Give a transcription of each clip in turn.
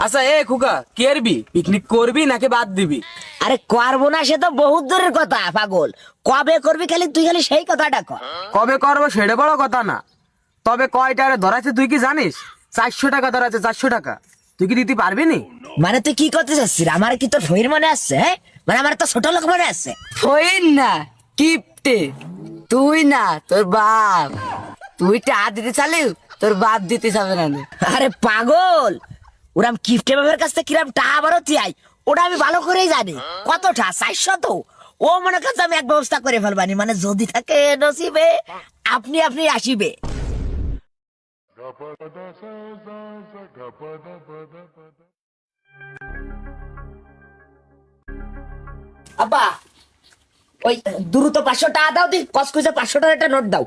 আচ্ছা এ খুকা কি করবি, পিকনিক করবি নাকি বাদ দিবি? আরে করবো না সে তো বহুত দূরের কথা পাগল। কবে করবি খালি তুই খালি সেই কথাটা কর। কবে করবো সেটা বড় কথা না, তবে কয়টা ধরাচ্ছে তুই কি জানিস? 400 টাকা ধরাচ্ছে, 400 টাকা। তুই কি দিতে পারবি নি? মানে তুই কি করতে চাচ্ছিস? আমার কি তোর ফইর মনে আসছে? হ্যাঁ, মানে আমার তো ছোট লোক মনে আসছে। হইন না কিপটে, তুই না তোর বাপ, তুই টা দিতে চালিও তোর বাপ দিতে চাবে না। আরে পাগল, ওরাম কিফটে বাবার কাছ থেকে কিরাম টাকা আবারও চাই ওটা আমি ভালো করেই জানি। কতটা 400 তো ও মনে করছে আমি এক ব্যবস্থা করে ফেলবানি, মানে যদি থাকে নসিবে আপনি আপনি আসিবে। আব্বা ওই দ্রুত 500 টাকা দাও, দি কসকসে 500 টাকার একটা নোট দাও।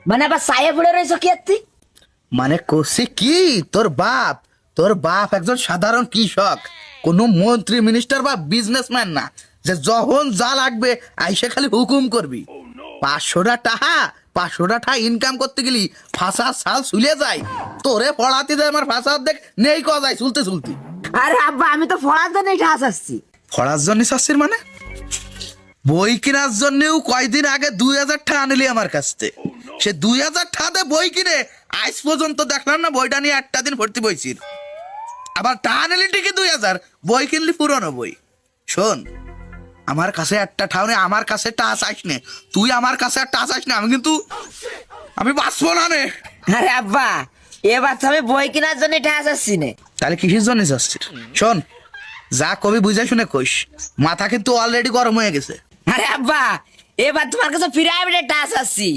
মানে আবার সায়ে পড়ে রয়েছো কি এত্তি? মানে করছে কি, তোর বাপ একজন সাধারণ কৃষক, কোনো মন্ত্রী মিনিস্টার বা বিজনেসম্যান না যে যখন যা লাগবে আইসে খালি হুকুম করবি। 500টা টাকা 500টা টাকা ইনকাম করতে গেলি ফাঁসা সাল চুলে যায়, তোরে পড়াতে যায় আমার ফাঁসা দেখ নেই ক যায় চুলতে চুলতি। আরে আব্বা আমি তো ফড়ার জন্য এটা আসছি। পড়ার জন্য শাস্তির মানে বই কেনার জন্যও কয়দিন আগে 2000 টাকা আনলি আমার কাছ থেকে, সে 2000 টাকাতে বই কিনে আজ পর্যন্ত দেখলাম না বইটা নিয়ে একটা দিন ভর্তি বইছির। আবার টাকা নিলি ঠিকই 2000, বই কিনলি পুরনো বই। শোন, আমার কাছে একটা ঠাও নেই, আমার কাছে টাকা চাইস নে, তুই আমার কাছে আর টাকা চাইস না, আমি বাঁচবো না নে। আরে আব্বা এবার তো আমি বই কেনার জন্য এটা আসছি নে। তাহলে কিসের জন্য যাচ্ছিস? শোন, যা কবি বুঝে শুনে কইস, মাথা কিন্তু অলরেডি গরম হয়ে গেছে। আরে আব্বা এবার তোমার কাছে ফিরে আমি টাচ আসছি।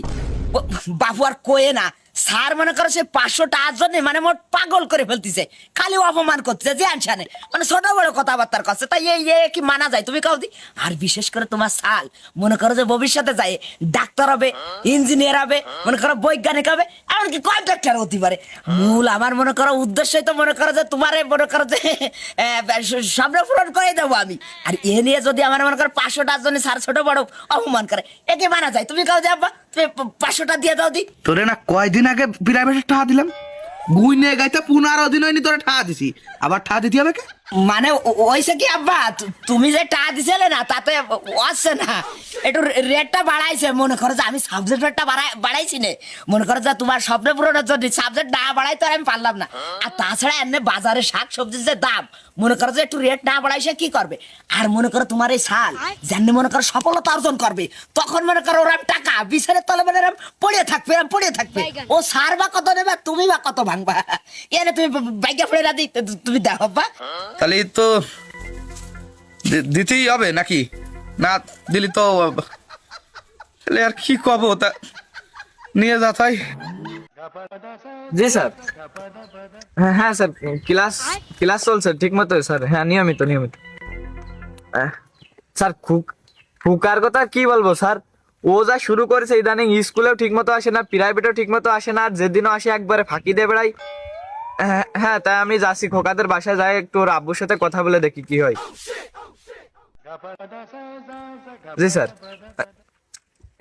বাপু আর কয়ে না, স্যার মনে করো সে 500 টাকার জন্য মানে মোট পাগল করে ফেলতেছে, খালি অপমান করতেছে যে আনসানে, মানে ছোট বড় কথাবার্তার করছে। তাই এই কি মানা যায় তুমি কাউ দি? আর বিশেষ করে তোমার সাল মনে করো যে ভবিষ্যতে যায় ডাক্তার হবে, ইঞ্জিনিয়ার হবে, মনে করো বৈজ্ঞানিক হবে, এমনকি কন্ট্রাক্টর হতে পারে। মূল আমার মনে করো উদ্দেশ্যই তো মনে করো যে তোমারে মনে করো যে স্বপ্ন পূরণ করে দেবো আমি। আর এ নিয়ে যদি আমার মনে করো 500 টাকার জন্য স্যার ছোট বড় অপমান করে, একে মানা যায়? তুমি কাউ যাবা তুমি 500 টাকা দিয়ে দাও দি। তোরে না কয়দিন আগে প্রাইভেটের টাকা দিলাম, গুই নিয়ে গাইতে 15 দিন হয়নি তোরে টাকা দিছি, আবার টাকা দিতে হবে কে? মানে ওইসে কি আব্বা তুমি যে টাকা দিছিলে না তাতে আসছে না, একটু রেটটা বাড়াইছে। মনে করো যে আমি সাবজেক্ট রেটটা বাড়াইছি নে, মনে করো যে তোমার স্বপ্ন পূরণের জন্য সাবজেক্ট না বাড়াই তো আর আমি পারলাম না। আর তাছাড়া এমনি বাজারে শাক সবজির যে দাম, মনে করো যে একটু রেট না বাড়াইছে কি করবে? আর মনে করো তোমার এই সাল যেমনি মনে করো সফলতা অর্জন করবে, তখন মনে করো ওরা টাকা বিছানের তলে মানে পড়ে থাকবে। ও সার বা কত নেবে, তুমি বা কত ভাঙবা, এনে তুমি বাইকে পড়ে না দিই তুমি দেখো বা। তাহলে তো দিতেই হবে নাকি? না দিলি তো তাহলে আর কি কব, তা নিয়ে যা তাই। জি স্যার। হ্যাঁ স্যার, ক্লাস ক্লাস চলছে ঠিক মতো স্যার। হ্যাঁ নিয়মিত। স্যার খুকার কথা কি বলবো স্যার, ও যা শুরু করেছে ইদানিং, স্কুলেও ঠিক মতো আসে না, প্রাইভেটেও ঠিক মতো আসে না, আর যেদিনও আসে একবারে ফাঁকি দিয়ে বেড়াই। হ্যাঁ তাই আমি যাচ্ছি খোকাদের বাসায় যাই, একটু ওর আব্বুর সাথে কথা বলে দেখি কি হয়। জি স্যার।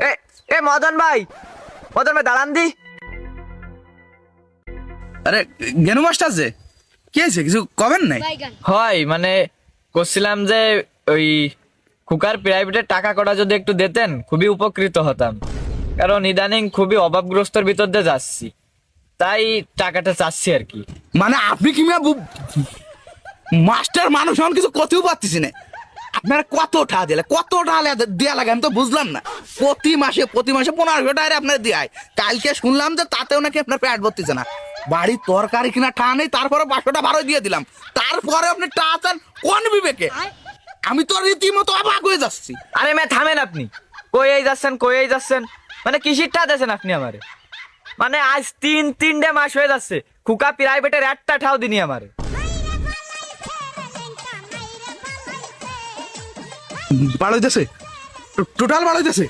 এ এ মদন ভাই দাঁড়ান দি। আরে জ্ঞানু মাস্টার যে কি হয়েছে, কিছু কবেন নাই? হয় মানে করছিলাম যে ওই খুকার প্রাইভেটের টাকা কটা যদি একটু দিতেন খুবই উপকৃত হতাম, কারণ ইদানিং খুবই অভাবগ্রস্তর ভিতর দিয়ে যাচ্ছি, তাই টাকাটা চাচ্ছি আর কি। মানে আপনি কি মাস্টার মানুষ এখন কিছু কথেও পারতেছি না, আপনারা কত টাকা দেয়া লাগে আমি তো বুঝলাম না। প্রতি মাসে 1500 টাকা আপনার দেয়, কালকে শুনলাম যে তাতেও নাকি আপনার পেট ভরতেছে না, বাড়ির তরকারি কিনা টাকা নেই, তারপরে 500 টাকা দিয়ে দিলাম, তারপরে আপনি টাকা চান কোন বিবেকে? আমি তো রীতিমতো অবাক হয়ে যাচ্ছি। আরে মে থামেন আপনি, কই যাচ্ছেন, মানে কিসির টাকা দিয়েছেন আপনি আমারে? মানে আজ তিনটে মাস হয়ে যাচ্ছে খুকা প্রাইভেটের একটা ঠাও দিনি আমারে। বাড়াইতেছে, টোটাল বাড়াইতেছে,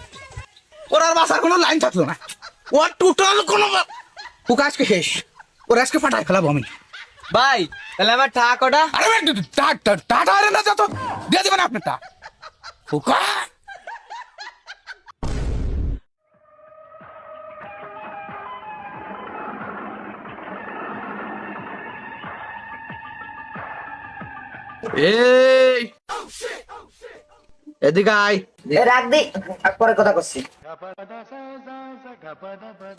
ওর আর বাসার কোনো লাইন থাকলো না, ওর টোটাল কোনো ওকে আজকে শেষ, ওর আজকে ফাটাই ফেলাবো আমি। ভাই তাহলে আমার টাকা কটা? আরে টাটা আরে না যত দিয়ে দেবেন আপনার টা ওকা। এই এদিকে আয়। রাখ দি, পরে কথা করছি।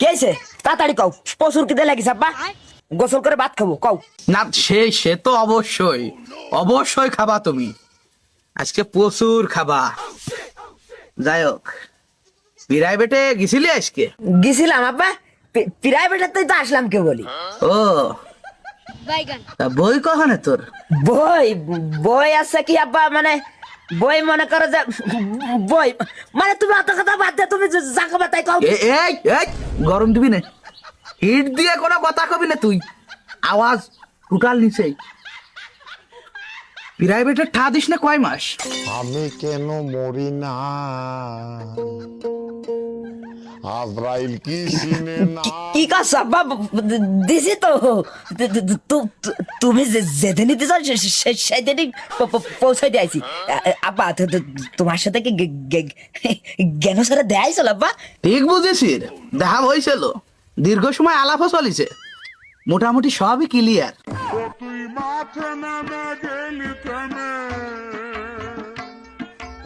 কে আছে? তাড়াতাড়ি কও, প্রচুর খিদে লাগিস আব্বা, গোসল করে ভাত খাবো, কও। না সে তো অবশ্যই অবশ্যই খাবা তুমি, আজকে প্রচুর খাবা। যাই হোক, প্রাইভেটে গেছিলি আজকে? গেছিলাম আব্বা, প্রাইভেটের তো আসলাম কে বলি। ও তা বই কখানে তোর? বই বই আছে কি আব্বা, মানে বই মনে করো যে বই, মানে তুমি অত কথা বাদ দে, তুমি যা খাবা তাই কও। এই এই গরম দিবি না, হিট দিয়ে কোনো কথা কবি না তুই, আওয়াজ টোটাল নিচে। প্রাইভেটে ঠা দিস না কয় মাস? আমি কেন মরি না, আজরাইল কি চিনে না। কি কাজ আব্বা, দিছি তো, তুমি যেদিনই দিছ সেদিনই পৌঁছাই দিয়েছি আব্বা। তোমার সাথে কি জ্ঞান সারা দেয়াইছিল আব্বা? ঠিক বুঝেছিস, দেখা হয়েছিল, দীর্ঘ সময় আলাপও চলিছে, মোটামুটি সবই ক্লিয়ার। তুই মাঠে নামে গেলি থেমে,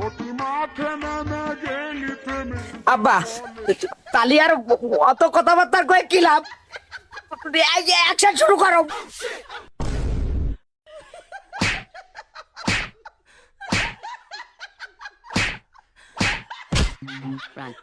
ও তুই মাঠে নামে গেলি থেমে। আব্বা তালি আর অত কথাবার্তা কয়ে কি লাভ, অ্যাকশন শুরু করো। Run.